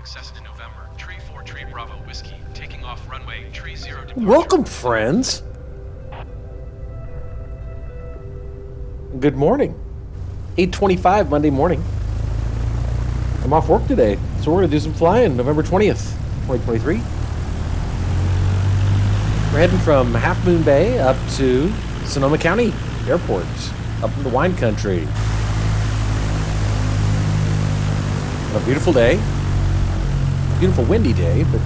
Cessna November, Tree 4 Tree Bravo Whiskey, taking off runway Tree 0 departure. Welcome, friends. Good morning. 8:25 Monday morning. I'm off work today, so we're going to do some flying November 20th, 2023. We're heading from Half Moon Bay up to Sonoma County Airport, up in the wine country. A beautiful day. Beautiful windy day, but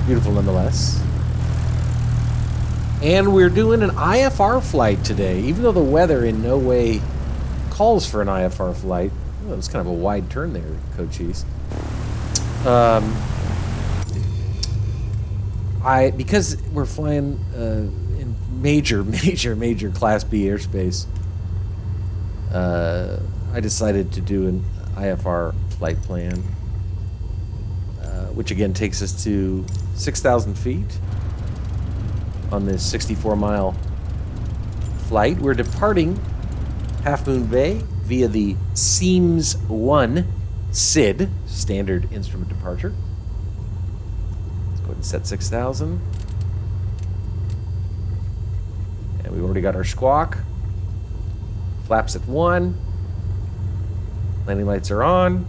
beautiful nonetheless. And we're doing an IFR flight today, even though the weather in no way calls for an IFR flight. Oh, it was kind of a wide turn there, Cochise. Because we're flying in major Class B airspace, I decided to do an IFR flight plan, which again takes us to 6,000 feet on this 64-mile flight. We're departing Half Moon Bay via the Seams 1 SID, Standard Instrument Departure. Let's go ahead and set 6,000. And we've already got our squawk. Flaps at 1. Landing lights are on.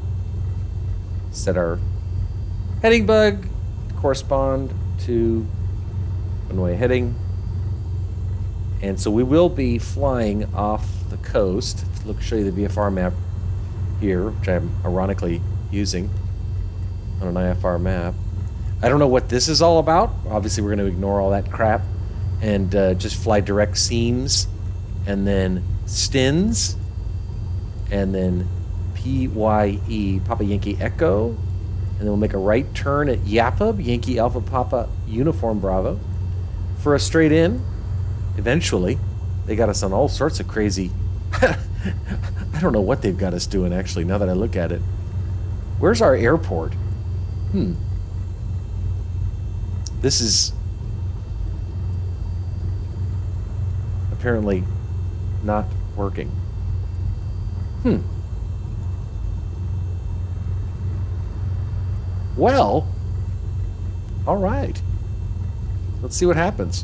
Set our heading bug to correspond to runway heading. And so we will be flying off the coast. Look, show you the VFR map here, which I'm ironically using on an IFR map. I don't know what this is all about. Obviously, we're going to ignore all that crap and just fly direct Seams, and then Stins, and then PYE, Papa Yankee Echo, and then we'll make a right turn at Yapub, Yankee Alpha Papa Uniform Bravo, for a straight in. Eventually, they got us on all sorts of crazy. I don't know what they've got us doing, actually, now that I look at it. Where's our airport? This is apparently not working. Well, all right. Let's see what happens.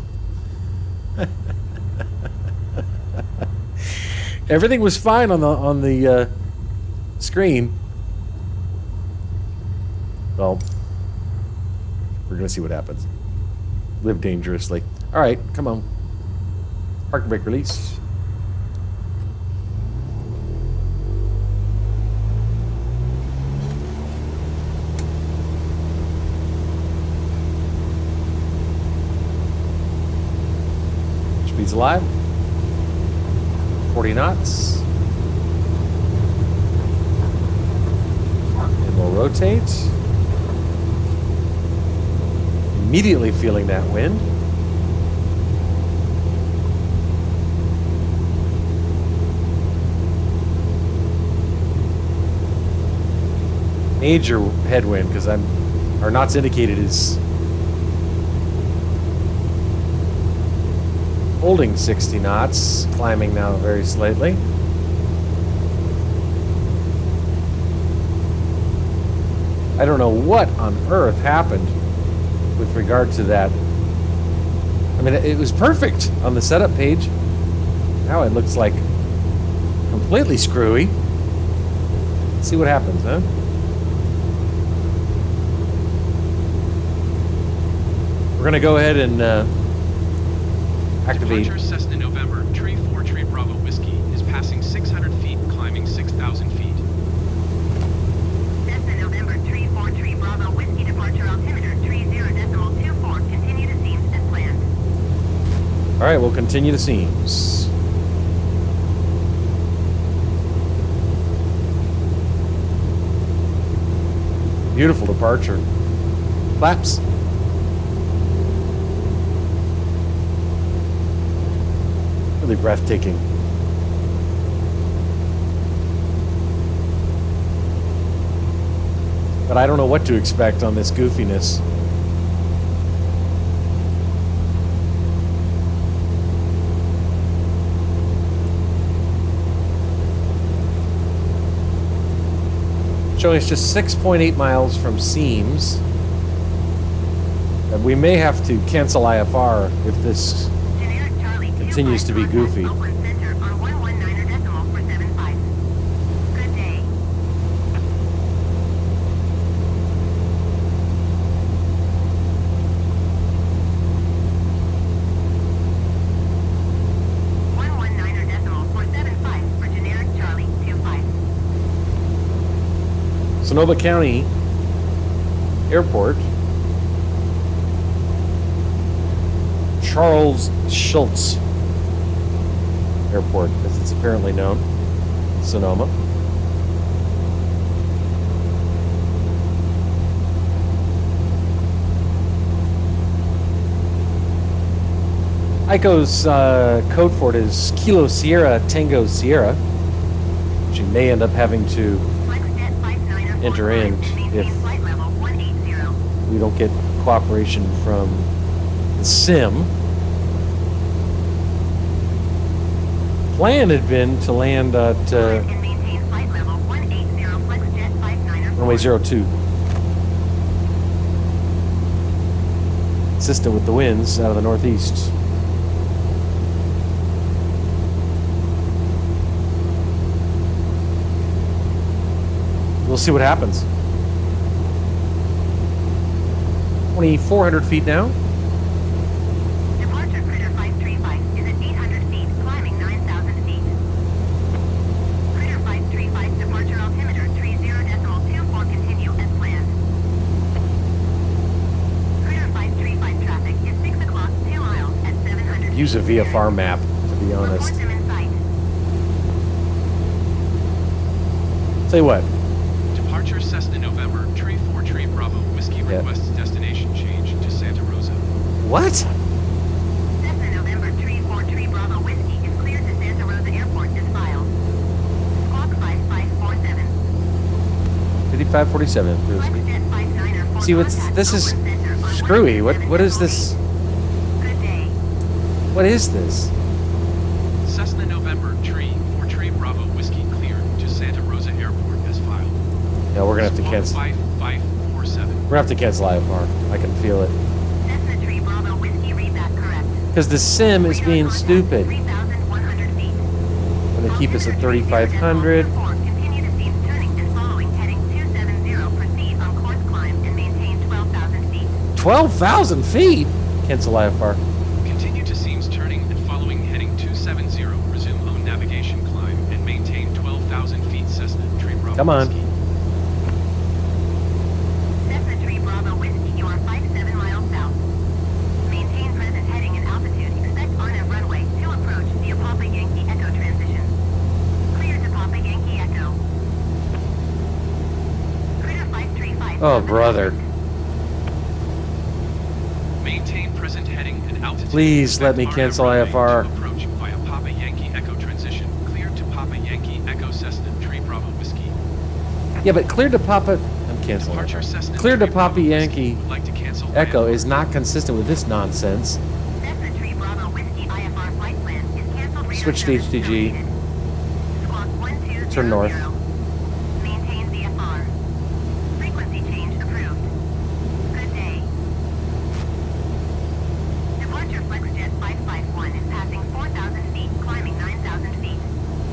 Everything was fine on the screen. Well, we're gonna see what happens. Live dangerously. All right, come on. Park brake release. Speed's alive. 40 knots. And we'll rotate. Immediately feeling that wind. Major headwind, because our knots indicated is holding 60 knots, climbing now very slightly. I don't know what on earth happened with regard to that. I mean, it was perfect on the setup page. Now it looks like completely screwy. Let's see what happens, huh? We're gonna go ahead and activate. Departure Cessna November, Tree 4 Tree Bravo Whiskey is passing 600 feet, climbing 6,000 feet. Cessna November, Tree 4 Tree Bravo Whiskey departure altimeter, Tree 0.24, continue to Seams as planned. All right, we'll continue to Seams. Beautiful departure. Flaps. Really breathtaking. But I don't know what to expect on this goofiness. showing us just 6.8 miles from Seams. And we may have to cancel IFR if this Generic Charlie continues to be 25 goofy. Oakland Center on 119er decimal for 75. Good day. For generic Charlie 25. Sonoma County Airport. Charles Schultz Airport, as it's apparently known. Sonoma. ICO's code for it is Kilo Sierra Tango Sierra, which you may end up having to FlexJet 59er enter in maintain if flight level 180. we don't get cooperation from the sim. Plan had been to land at And maintain flight level 180 FlexJet 59er runway 02. Consistent with the winds out of the northeast. We'll see what happens. 2,400 feet now. Departure Critter 535 is at 800 feet, climbing 9,000 feet. Critter 535 departure altimeter 30.24 continue as planned. Critter 535 traffic is 6 o'clock, 2 miles at 700 Use a VFR map, to be honest. Report them in sight. Tell you what, Departure Cessna November, Tree 4 Tree Bravo, Whiskey requests destination change to Santa Rosa. what? Cessna November 34 Bravo Whiskey is cleared to Santa Rosa Airport as filed. Squawk 5547. 5547. FlexJet 59er for See, what's contact this is Oakland Center on screwy. 117 What is this? Good day. What is this? Cessna November, Tree 4 Tree Bravo, Whiskey cleared to Santa Rosa Airport as filed. Yeah, we're gonna have to Squawk cancel. 5547. We're gonna have to cancel IFR. I can feel it. Cessna Tree Bravo Whiskey read that correct. Because the sim is being Radar contact stupid. 3,100 feet. Gonna keep us at 3,500. Continue to cease turning and following heading 270. Proceed on course climb and maintain 12,000 feet. 12,000 feet? Cancel IFR. Continue to Seams turning and following heading 270. Resume own navigation climb and maintain 12,000 feet Cessna Tree Bravo Come on. Whiskey. Cessna Tree Bravo Whiskey, you are 57 miles south. Maintain present heading and altitude. Expect on a runway to approach via Papa Yankee Echo transition. Clear to Papa Yankee Echo. Critter 535. Oh, brother. Maintain present heading and altitude. Please let me Expect cancel RF runway IFR. to approach via Papa Yankee Echo transition. Clear to Papa Yankee Echo Cessna Tree Bravo Whiskey. Yeah, but clear to Papa. I'm canceling Departure IFR. Cessna Clear to Tree Papa Bravo Yankee Whiskey would like to cancel Echo IFR. is not consistent with this nonsense. Cessna Tree Bravo Whiskey IFR flight plan is canceled. Radar Switch to service HDG. terminated. Squawk 1200. Turn north. Maintain VFR. Frequency change approved. Good day. Departure FlexJet 551 is passing 4,000 feet, climbing 9,000 feet.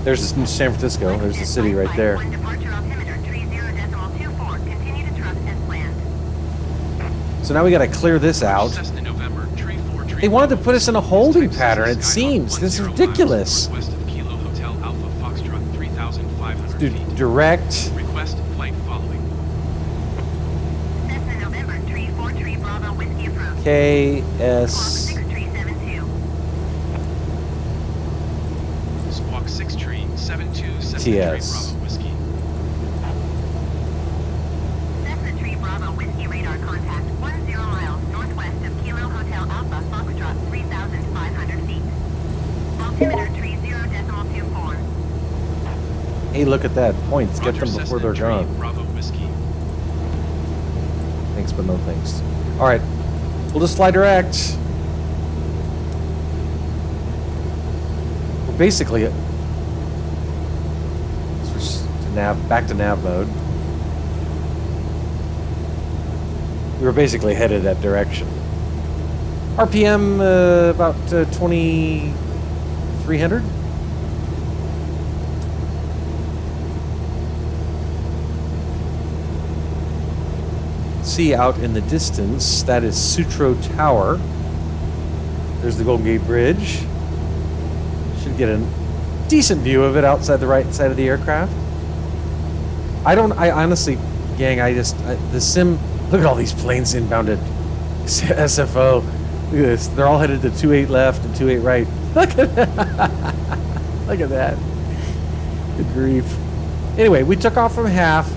There's San Francisco. There's the city right there. Departure altimeter 30.24. Continue to trust as planned. So now we got to clear this out. Cessna November, Tree 4 Tree They wanted to Bravo put us in a Whiskey. holding Type pattern, Cessna it Skyhawk seems. This is 10 miles ridiculous. Northwest of Kilo Hotel Alpha Foxtrot 3,500 Do feet. direct. Request flight following. Cessna November 34 Tree Bravo Whiskey approved. KS. Squawk 6 Tree 72. Squawk 6 Tree 72 Cessna Tree TS. Bravo Whiskey. Cessna Tree Bravo Whiskey radar contact 10 miles northwest of Kilo Hotel Alpha Foxtrot 3,500 feet. Altimeter 30.24. Hey, look at that. Points. Get Roger, them before Cessna they're Tree gone. Bravo Whiskey. Thanks, but no thanks. All right. We'll just fly direct. We're basically switch to nav, back to nav mode. We were basically headed that direction. RPM about 2,300. See out in the distance, that is Sutro Tower. There's the Golden Gate Bridge. Should get a decent view of it outside the right side of the aircraft. I honestly, gang, the sim, look at all these planes inbound at SFO. Look at this. They're all headed to 28 left and 28 right. Look at that. Look at that. Good grief. Anyway, we took off from Half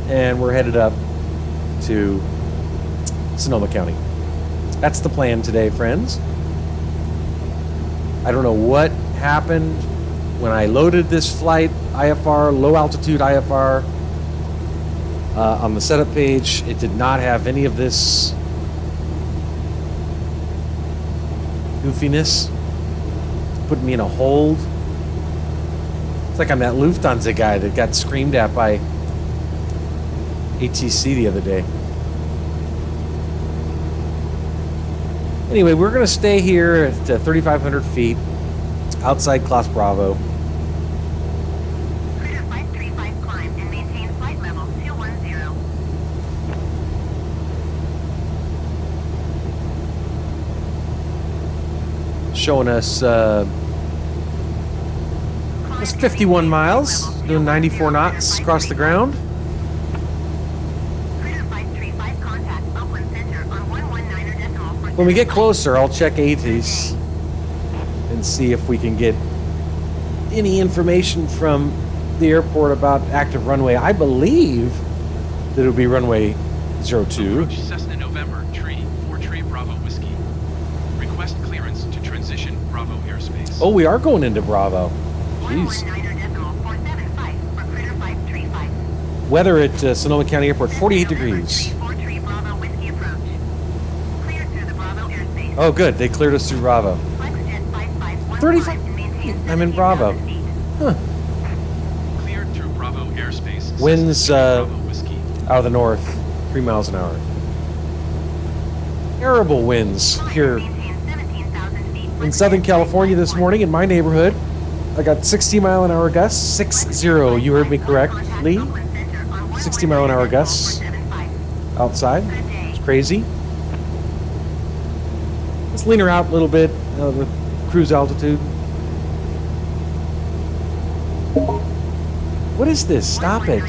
and we're headed up to Sonoma County. That's the plan today, friends. I don't know what happened when I loaded this flight, IFR, low altitude IFR, on the setup page. It did not have any of this goofiness, putting me in a hold. It's like I'm that Lufthansa guy that got screamed at by ATC the other day. Anyway, we're going to stay here at 3,500 feet outside Class Bravo. Clear 535 climb and maintain flight level 210. Showing us it's 51 miles, doing 94 knots across the ground. When we get closer, I'll check ATIS and see if we can get any information from the airport about active runway. I believe that it would be runway 02. Approach Cessna November, tree, 4 tree Bravo Whiskey. Request clearance to transition Bravo airspace. Oh, we are going into Bravo. Jeez. Weather at Sonoma County Airport, 48 degrees. Oh, good. They cleared us through Bravo. 35. I'm in Bravo. Huh. Cleared through Bravo airspace. Winds Bravo Whiskey. out of the north, 3 miles an hour. Terrible winds here in Southern California this morning in my neighborhood. I got 60-mile-an-hour gusts. 60. You heard me correctly. 60-mile-an-hour gusts outside. It's crazy. Let's lean her out a little bit with cruise altitude. What is this? Stop it.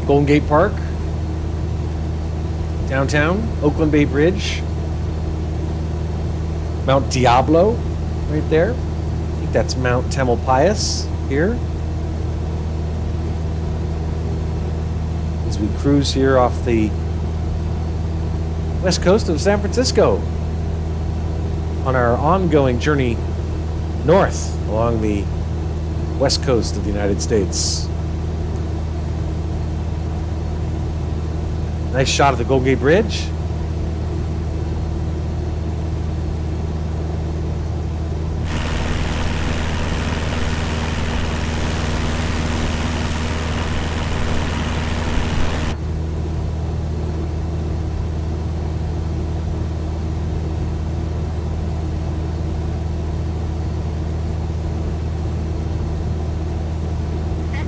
Golden Gate Park. Downtown. Oakland Bay Bridge. Mount Diablo right there. I think that's Mount Tamalpais here. As we cruise here off the west coast of San Francisco on our ongoing journey north along the west coast of the United States. Nice shot of the Golden Gate Bridge.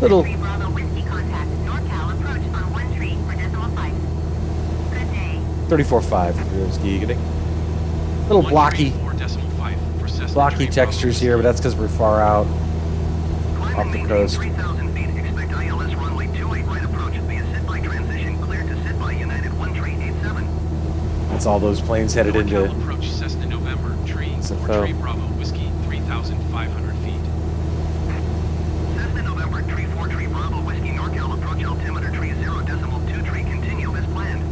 Little 34.5. Little blocky textures here, but that's because we're far out off the coast. 3,000 feet, expect ILS runway 28 right approach via sit-by transition, cleared to sit-by United 1387. That's all those planes headed into Approach Cessna November, tree, 4 tree Bravo Whiskey, 3,500 feet. Cessna November, tree 4 tree Bravo Whiskey, NorCal approach altimeter tree 0.2 tree, continue as planned.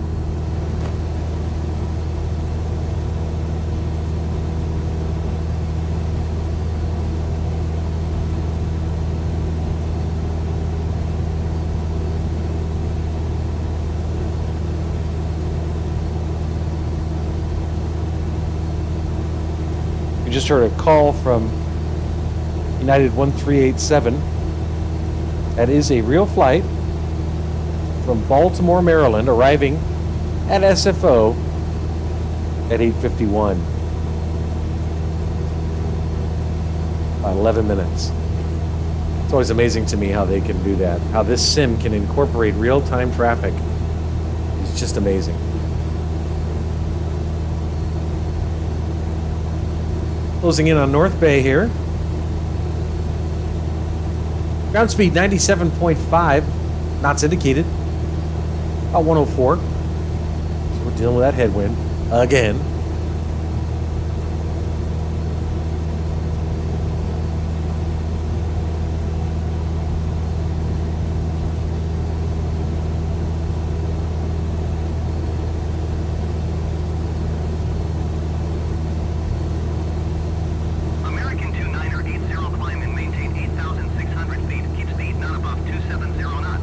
We just heard a call from United 1387. That is a real flight from Baltimore, Maryland, arriving at SFO at 8:51. About 11 minutes. It's always amazing to me how they can do that. How this sim can incorporate real-time traffic. It's just amazing. Closing in on North Bay here. Ground speed 97.5 knots indicated. About 104. So we're dealing with that headwind again. American 2980 climb and maintain 8,600 feet. Keep speed not above 270 knots.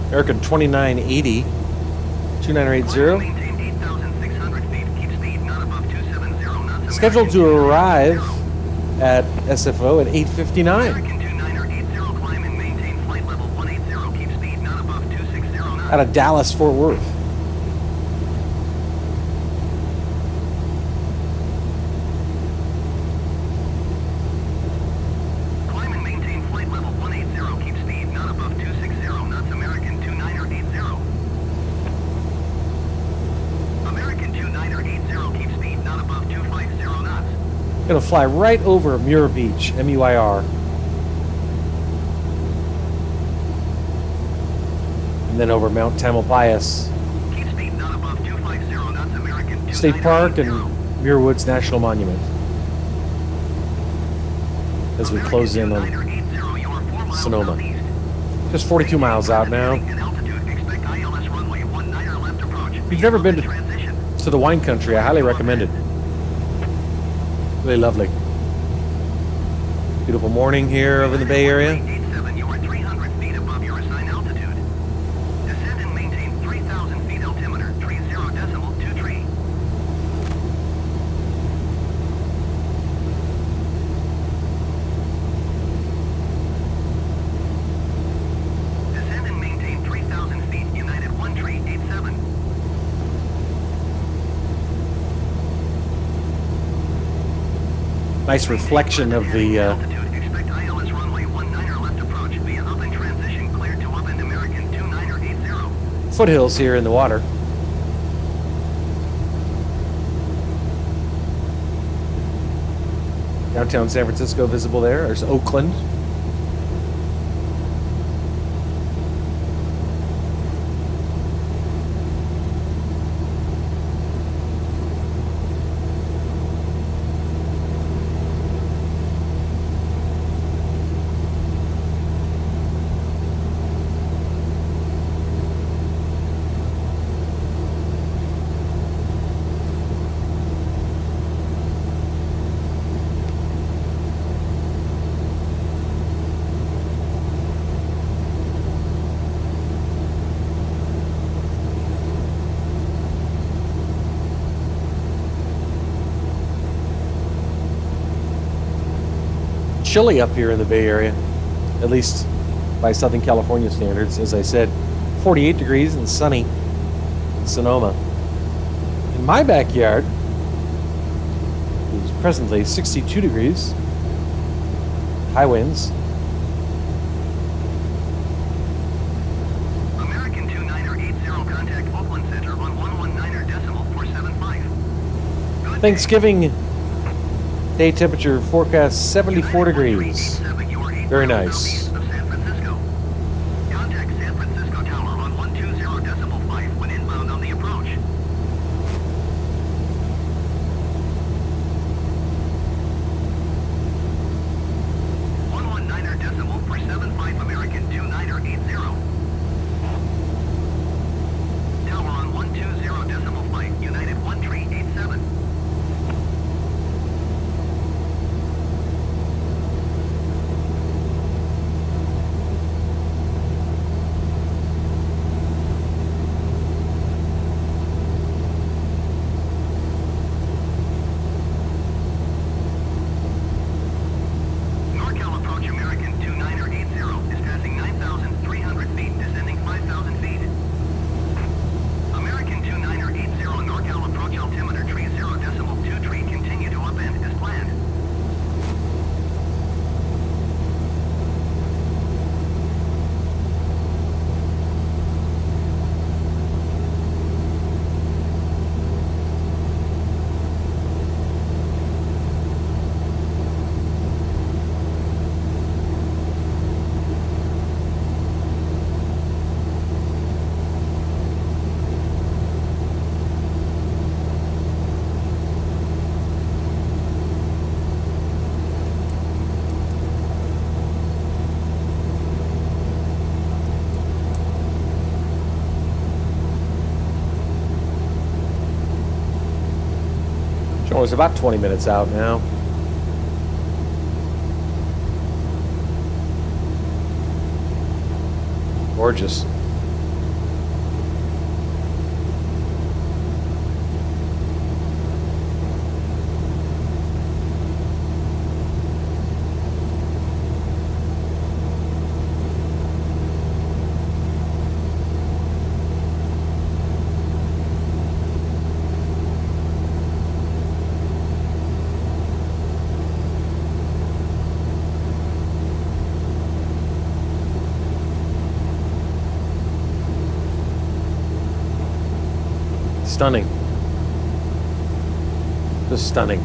American 2980, 2980. Maintain 8,600 feet. Keep speed not above 270 knots. Scheduled to arrive at SFO at 8:59. American 2980 climb and maintain flight level 180. Keep speed not above 260 knots. Out of Dallas, Fort Worth. Climb and maintain flight level 180. Keep speed not above 260 knots. American 2980. American 2980. Keep speed not above 250 knots. Gonna fly right over Muir Beach, MUIR. And then over Mount Tamalpais Keep speed not above 250 knots. American State Park and 2980. Muir Woods National Monument. As we close in on Sonoma. Just 42 miles out now. If you've never been to the wine country, I highly recommend it. Really lovely. Beautiful morning here over in the Bay Area. You are 300 feet above your assigned altitude. Descend and maintain 3,000 feet altimeter, 30.23. Descend and maintain 3,000 feet, United 1387. Nice reflection of the Altitude, expect ILS runway 19 left approach via up and transition cleared to up and American 2980. foothills here in the water. Downtown San Francisco visible there. There's Oakland. Chilly up here in the Bay Area, at least by Southern California standards. As I said, 48 degrees and sunny in Sonoma. In my backyard, it is presently 62 degrees, high winds. American 2980, contact Oakland Center on 119.475. Good Thanksgiving day temperature forecast 74 degrees. Very nice. Of San Francisco. Contact San Francisco Tower on 120.5 when inbound on the approach. 119.475 American 2980. Tower on 120.5 United 1387. Showing us about 20 minutes out now. Gorgeous. Stunning. Just stunning.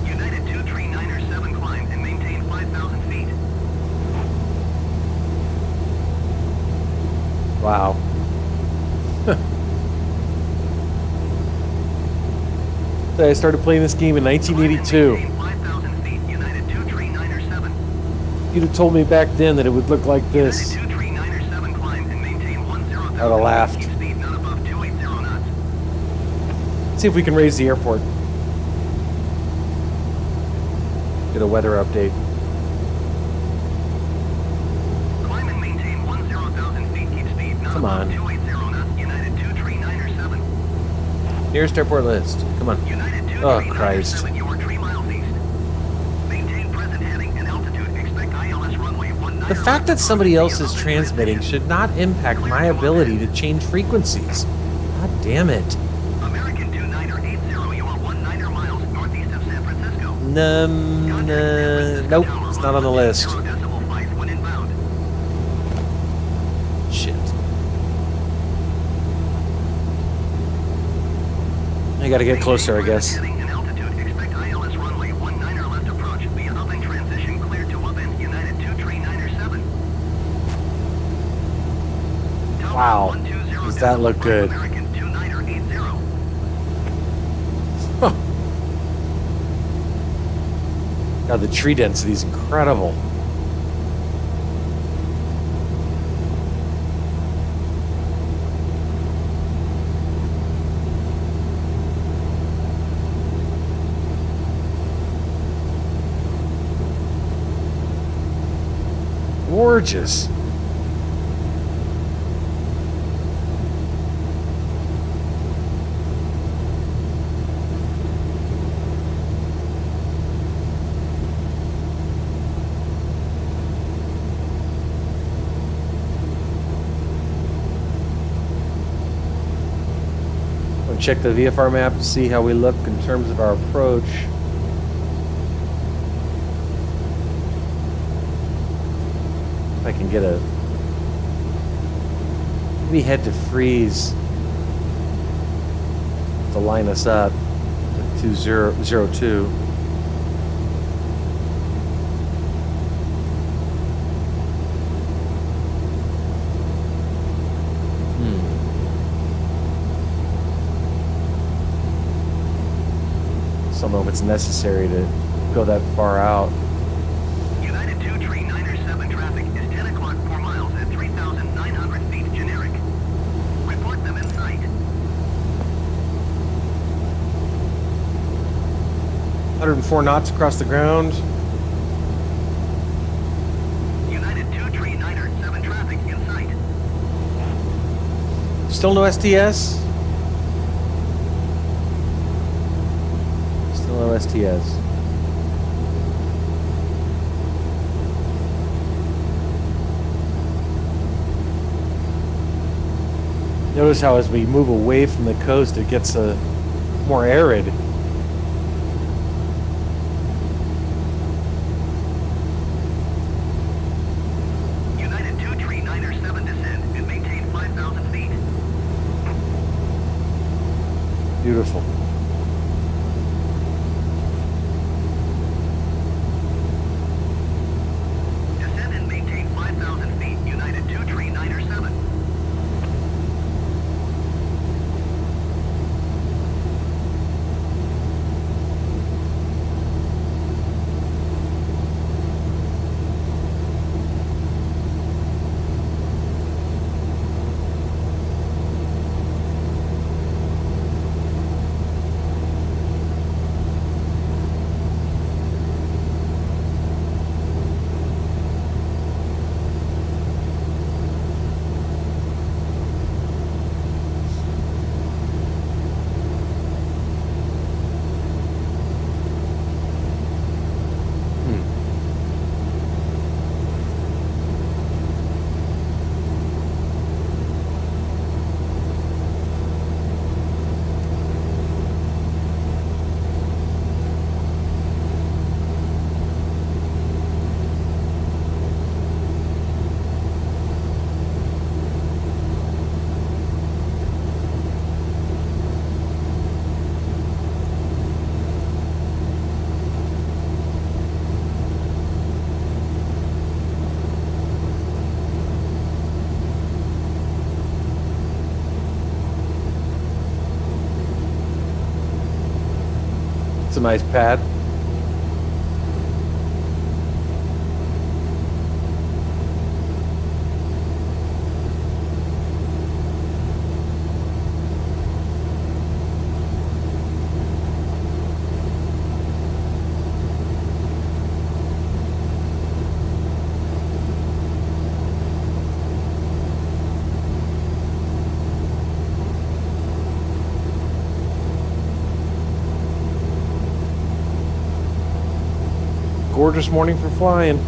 United 239er 7 climb and maintain 5,000 feet. Wow. I started playing this game in 1982. 5,000 feet. United 239er 7. You'd have told me back then that it would look like this. United 239er 7 climb and maintain 10,000 I would have laughed. feet. Speed not above 280 knots. See if we can raise the airport. Get a weather update. Climb and maintain 10,000 feet. Keep speed not Come above on. 280 knots. United 239er 7. Nearest airport list. Come on. United Oh, 239er Christ. 7. You are 3 miles east. Maintain present heading and altitude. Expect ILS runway 19. The fact that somebody else is transmitting should not impact my ability to change frequencies. God damn it. American 29er 80. You are 19 miles northeast of San Francisco. Nope, it's not on the list. 0 decimal flight when inbound. Shit. I gotta get closer, I guess. Heading and altitude. Expect ILS runway 19 left approach via upwind transition clear to upwind United 239er 7. Tower Wow. 120 Does that look good? American 29er 80. Huh. God, the tree density is incredible. Gorgeous. I'll check the VFR map to see how we look in terms of our approach. If I can get a maybe head to freeze to line us up with 2002. Some know if it's necessary to go that far out. United 239er 7 traffic is 10 o'clock 4 miles at 3,900 feet generic. Report them in sight. 104 knots across the ground. United 239er 7 traffic in sight. Still no STS? Still no STS. Notice how as we move away from the coast, it gets more arid. United 239er 7 descend and maintain 5,000 feet. Beautiful. Descend and maintain 5,000 feet. United 239er 7. optimized pad. Gorgeous morning for flying.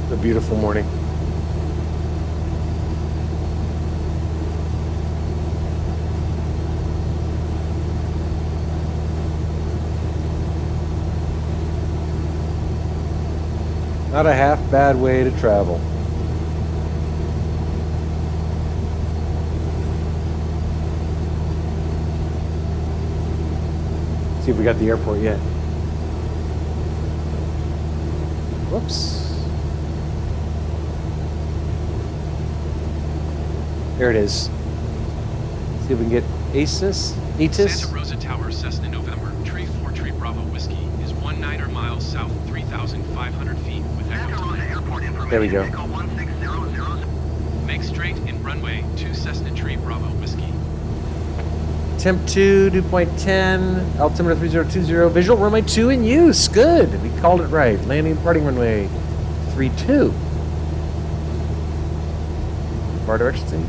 A beautiful morning. Not a half bad way to travel. See if we got the airport yet. Whoops. There it is. See if we can get ACES. Santa Rosa Tower, Cessna November, Tree 4 Tree Bravo Whiskey is 19 miles south, 3,500 feet with Santa echo Rosa time. Airport information. There we go. Echo 1600. Make straight in runway 2 Cessna Tree Bravo Whiskey. Temp 2, dew point 10, altimeter 3020, visual runway 2 in use. Good. We called it right. Landing and departing runway 32. Bar directions and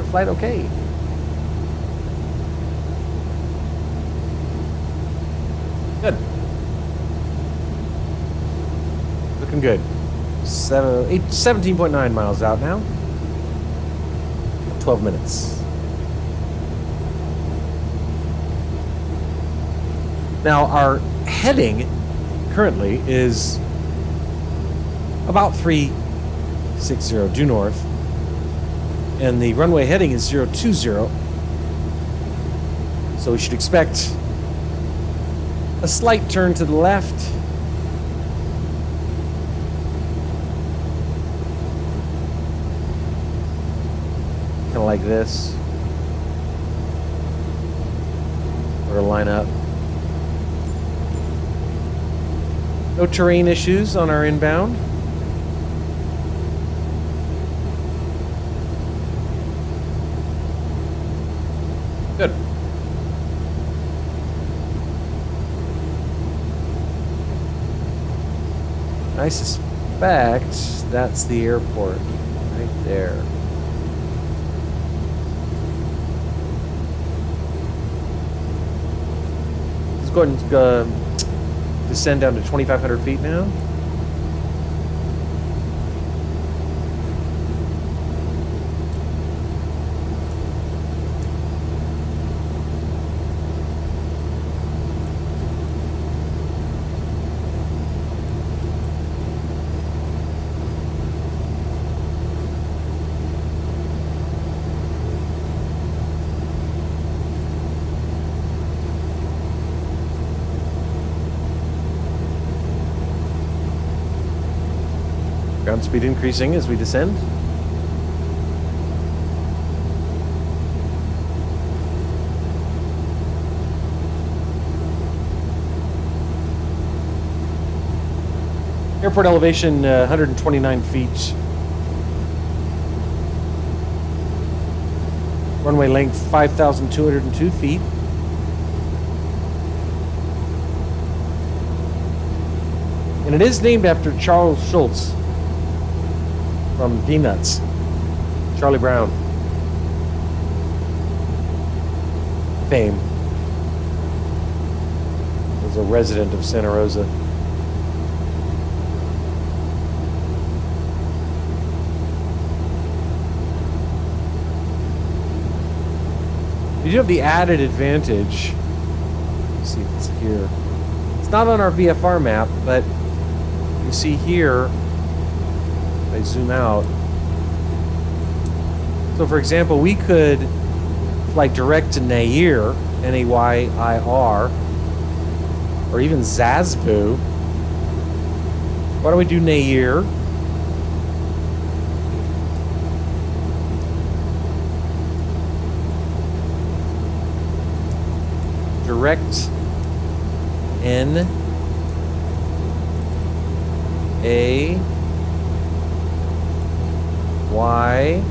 flight okay. Good. looking good. 17.9 miles out now. 12 minutes. Now, our heading currently is about 360 due north, and the runway heading is 020. So we should expect a slight turn to the left. Kind of like this. We're gonna line up. No terrain issues on our inbound. Good. I suspect that's the airport right there. Let's go ahead and descend down to 2,500 feet now. Ground speed increasing as we descend. Airport elevation 129 feet. Runway length 5,202 feet. And it is named after Charles Schultz from Peanuts. Charlie Brown. Fame. Was a resident of Santa Rosa. You do have the added advantage. Let's see if it's here. It's not on our VFR map, but you see here, if I zoom out. So for example, we could fly direct to Nair, N-A-Y-I-R, or even Zazbu. Why don't we do Nair? Direct N A Y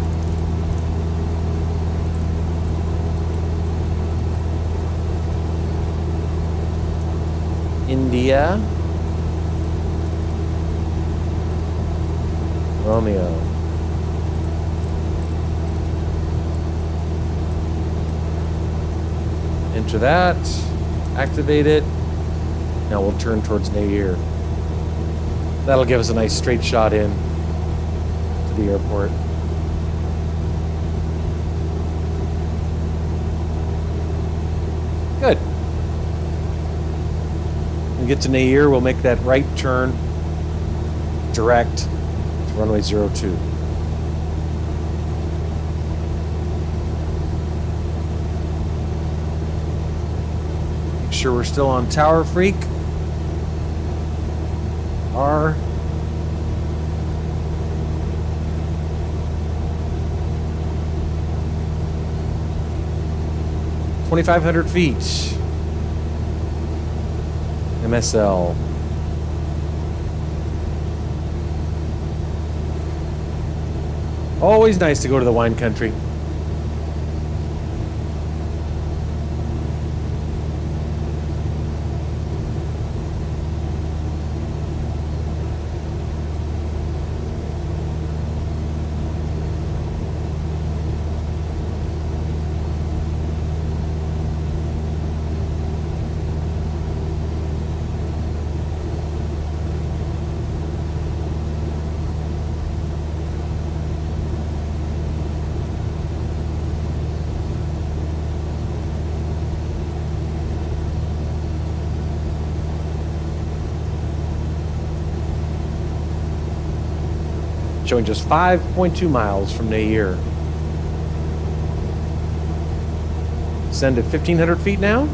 India Romeo. Enter that, activate it. Now we'll turn towards Nair. That'll give us a nice straight shot in to the airport. Good. When we get to Nair, we'll make that right turn direct to runway 02. Make sure we're still on Tower Freak. R. $2,500 feet. MSL. Always nice to go to the wine country. showing just 5.2 miles from Nair. Send at 1,500 feet now.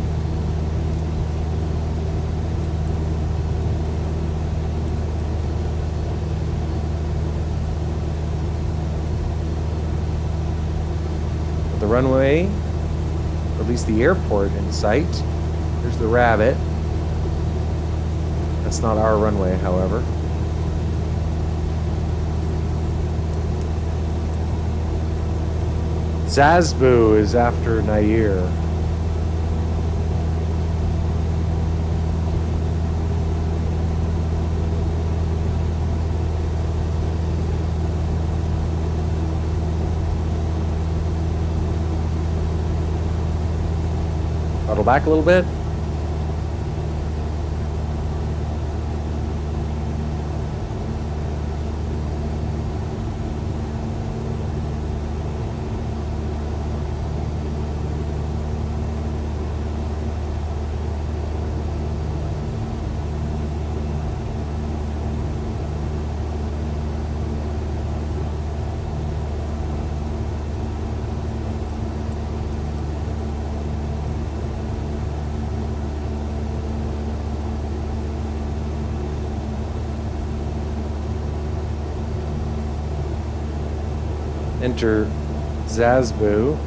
With the runway, or at least the airport in sight. There's the Rabbit. That's not our runway, however. Zazbu is after Nair. Throttle back a little bit. Enter Zazbu.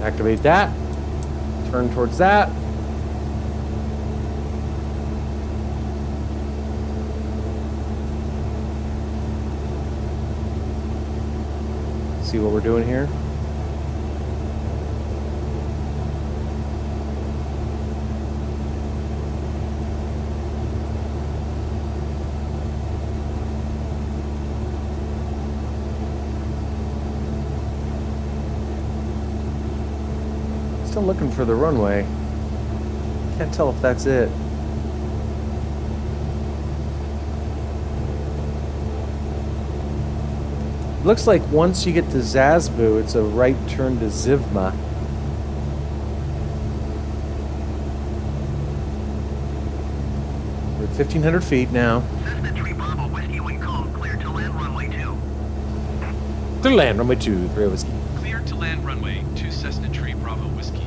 Activate that. Turn towards that. See what we're doing here. Still looking for the runway. Can't tell if that's it. Looks like once you get to Zazbu, it's a right turn to Zivma. We're at 1,500 feet now. Cessna 3 Bravo Whiskey Wing call, clear to land runway 2. To land runway 2, 3 Whiskey. Clear to land runway 2 Cessna Tree Bravo Whiskey.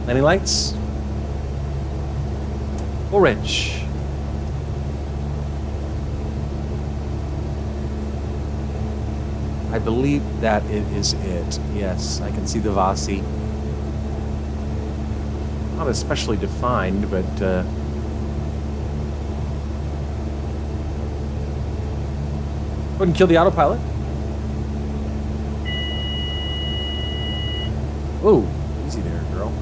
Landing lights. Orange. I believe that it is it. Yes, I can see the Vasi. Not especially defined, but go ahead and kill the autopilot. Whoa, easy there, girl.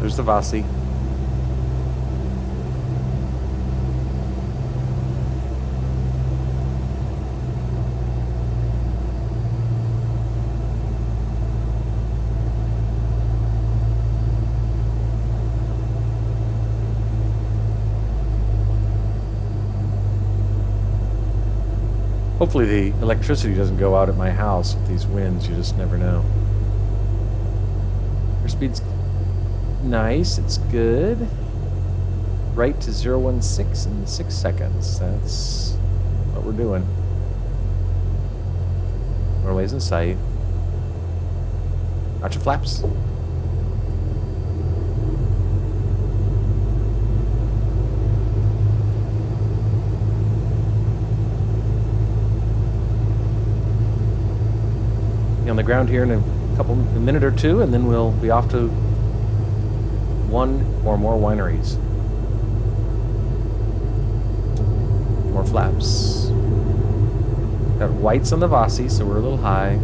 There's the Vasi. Hopefully the electricity doesn't go out at my house with these winds. You just never know. Airspeed's nice. It's good. Right to 016 in 6 seconds. That's what we're doing. Runway's in sight. Watch your flaps. on the ground here in a minute or two, and then we'll be off to one or more wineries. More flaps. Got whites on the Vasi, so we're a little high.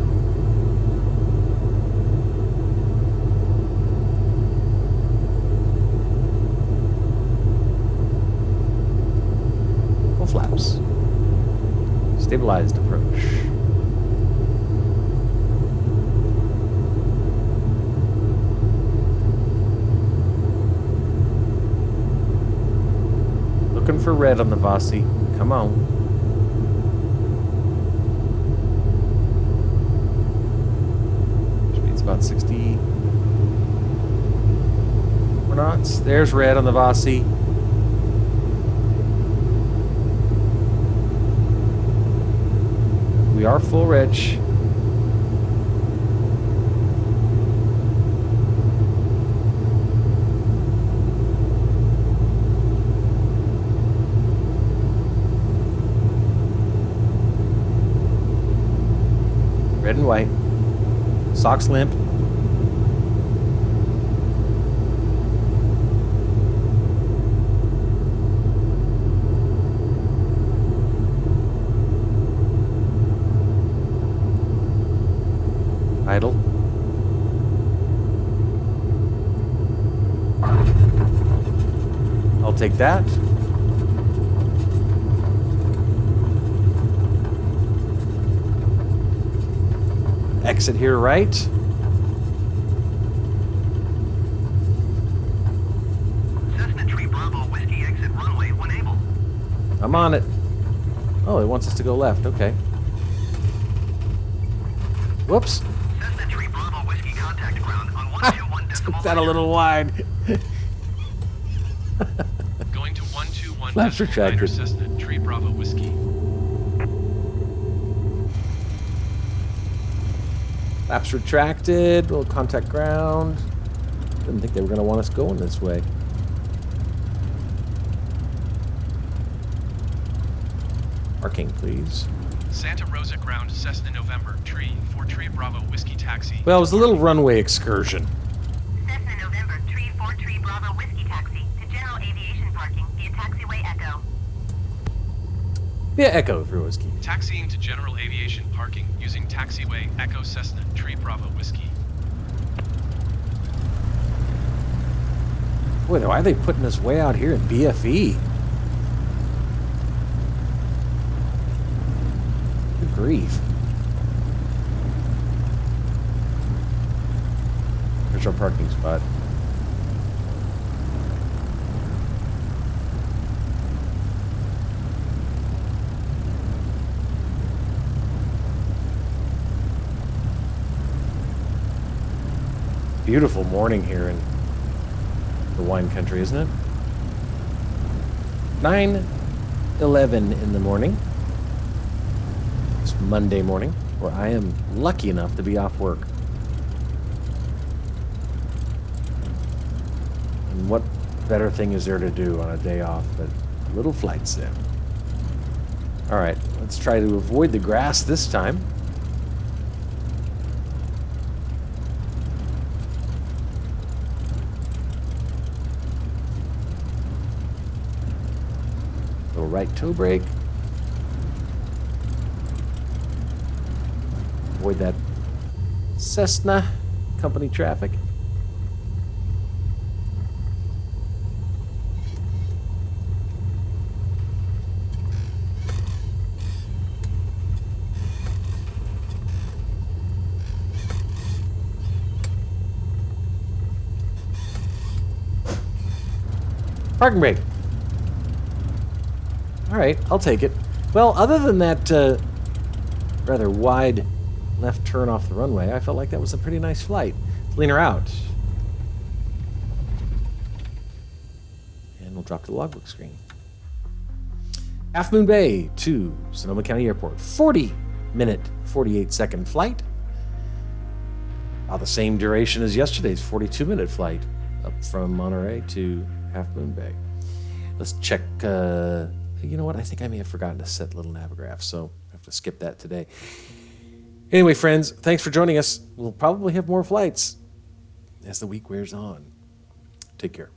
Full flaps. Stabilized approach. Looking for red on the Vasi. Come on. Speed's about 60 knots. There's red on the Vasi. We are full rich. Red and white. Socks limp. Idle. I'll take that. Exit here right. Cessna Tree Bravo Whiskey exit runway when able. I'm on it. Oh, it wants us to go left. Okay. Whoops. Cessna Tree Bravo Whiskey contact ground on 121 decimal. Took that a little wide. Going to 121 Flaps decimal retracted. niner Cessna Tree Bravo Whiskey. Flaps retracted. We'll contact ground. Didn't think they were going to want us going this way. Parking, please. Santa Rosa ground Cessna November Tree 4 Tree Bravo Whiskey taxi. Well, it was a little runway excursion. Cessna November 4 Tree Bravo Whiskey Taxi to General Aviation Parking via taxiway Echo. Yeah, Echo through whiskey. Taxiing to General Aviation Parking using taxiway Echo Cessna Tree Bravo Whiskey. Boy, why are they putting us way out here in BFE? Good grief. There's our parking spot. Beautiful morning here in the wine country, isn't it? 9:11 in the morning. It's Monday morning, where I am lucky enough to be off work. And what better thing is there to do on a day off but a little flight sim? All right, let's try to avoid the grass this time. Little right toe brake. Avoid that Cessna company traffic. Parking brake. All right, I'll take it. Well, other than that rather wide left turn off the runway, I felt like that was a pretty nice flight. Let's lean her out. And we'll drop to the logbook screen. Half Moon Bay to Sonoma County Airport. 40-minute, 48-second flight. About the same duration as yesterday's 42-minute flight up from Monterey to Half Moon Bay. Let's check... you know what? I think I may have forgotten to set little navigaph, so I have to skip that today. Anyway, friends, thanks for joining us. We'll probably have more flights as the week wears on. Take care.